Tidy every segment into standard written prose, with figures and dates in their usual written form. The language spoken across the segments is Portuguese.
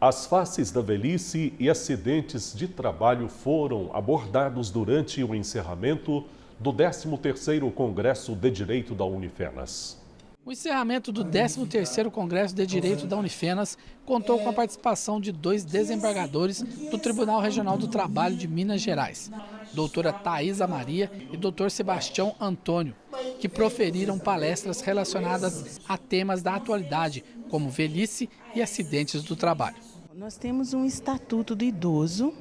As faces da velhice e acidentes de trabalho foram abordados durante o encerramento do 13º Congresso de Direito da Unifenas. O encerramento do 13º Congresso de Direito da Unifenas contou com a participação de 2 desembargadores do Tribunal Regional do Trabalho de Minas Gerais, doutora Thaisa Maria e doutor Sebastião Antônio, que proferiram palestras relacionadas a temas da atualidade, como velhice e acidentes do trabalho. Nós temos um Estatuto do Idoso,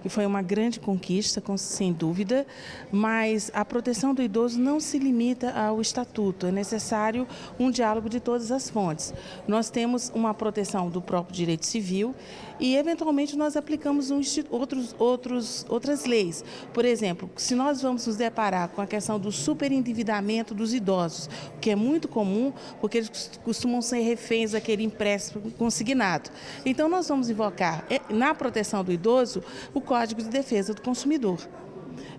que foi uma grande conquista, sem dúvida, mas a proteção do idoso não se limita ao Estatuto, é necessário um diálogo de todas as fontes. Nós temos uma proteção do próprio direito civil e, eventualmente, nós aplicamos outras leis. Por exemplo, se nós vamos nos deparar com a questão do superendividamento dos idosos, que é muito comum, porque eles costumam ser reféns daquele empréstimo consignado. Então, nós vamos invocar, na proteção do idoso, o Código de Defesa do Consumidor.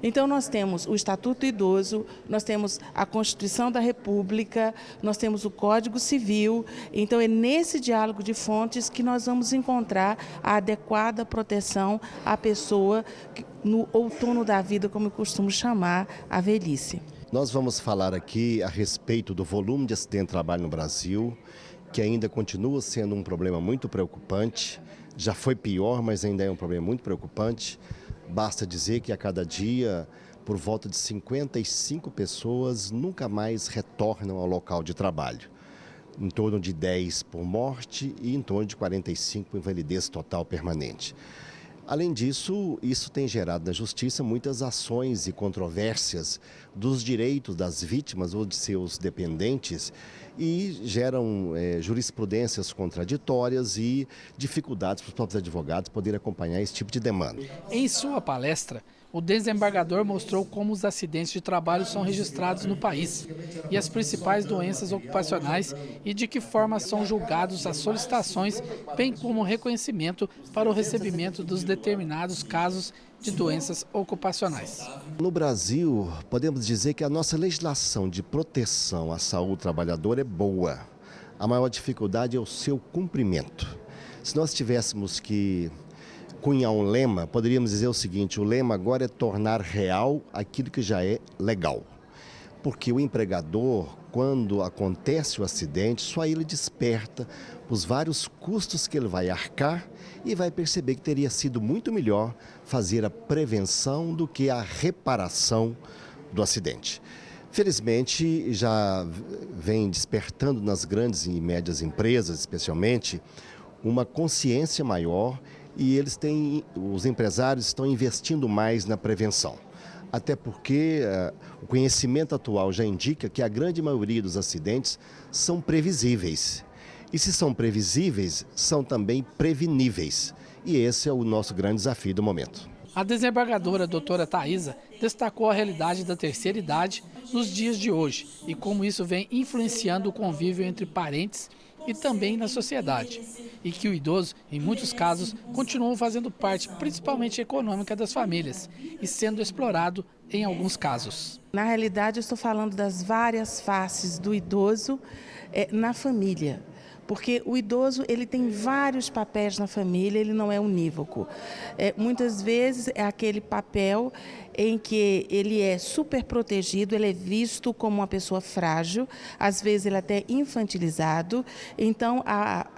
Então, nós temos o Estatuto do Idoso, nós temos a Constituição da República, nós temos o Código Civil. Então, é nesse diálogo de fontes que nós vamos encontrar a adequada proteção à pessoa no outono da vida, como eu costumo chamar, a velhice. Nós vamos falar aqui a respeito do volume de acidente de trabalho no Brasil, que ainda continua sendo um problema muito preocupante. Já foi pior, mas ainda é um problema muito preocupante. Basta dizer que a cada dia, por volta de 55 pessoas nunca mais retornam ao local de trabalho. Em torno de 10 por morte e em torno de 45 por invalidez total permanente. Além disso, isso tem gerado na Justiça muitas ações e controvérsias dos direitos das vítimas ou de seus dependentes e geram jurisprudências contraditórias e dificuldades para os próprios advogados poderem acompanhar esse tipo de demanda. Em sua palestra, o desembargador mostrou como os acidentes de trabalho são registrados no país e as principais doenças ocupacionais e de que forma são julgados as solicitações, bem como o reconhecimento para o recebimento dos determinados casos de doenças ocupacionais. No Brasil, podemos dizer que a nossa legislação de proteção à saúde do trabalhador é boa. A maior dificuldade é o seu cumprimento. Se nós tivéssemos que cunhar um lema, poderíamos dizer o seguinte: o lema agora é tornar real aquilo que já é legal. Porque o empregador, quando acontece o acidente, só ele desperta os vários custos que ele vai arcar e vai perceber que teria sido muito melhor fazer a prevenção do que a reparação do acidente. Felizmente, já vem despertando nas grandes e médias empresas, especialmente, uma consciência maior e os empresários estão investindo mais na prevenção. Até porque o conhecimento atual já indica que a grande maioria dos acidentes são previsíveis. E se são previsíveis, são também preveníveis. E esse é o nosso grande desafio do momento. A desembargadora doutora Thaisa destacou a realidade da terceira idade nos dias de hoje e como isso vem influenciando o convívio entre parentes e também na sociedade. E que o idoso, em muitos casos, continua fazendo parte, principalmente econômica, das famílias e sendo explorado em alguns casos. Na realidade, eu estou falando das várias faces do idoso na família. Porque o idoso ele tem vários papéis na família, ele não é unívoco. Muitas vezes é aquele papel em que ele é super protegido, ele é visto como uma pessoa frágil, às vezes ele é até infantilizado. Então, a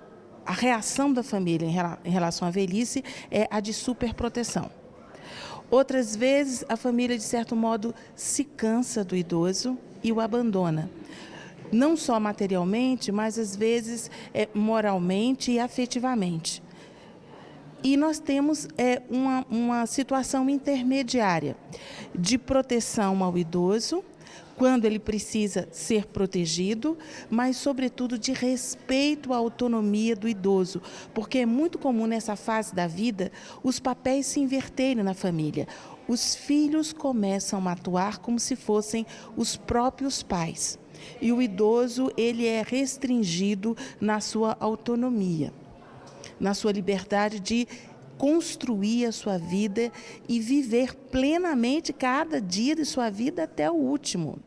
reação da família em relação à velhice é a de superproteção. Outras vezes, a família, de certo modo, se cansa do idoso e o abandona. Não só materialmente, mas às vezes moralmente e afetivamente. E nós temos uma situação intermediária de proteção ao idoso, quando ele precisa ser protegido, mas, sobretudo, de respeito à autonomia do idoso, porque é muito comum nessa fase da vida os papéis se inverterem na família. Os filhos começam a atuar como se fossem os próprios pais. E o idoso, ele é restringido na sua autonomia, na sua liberdade de construir a sua vida e viver plenamente cada dia de sua vida até o último.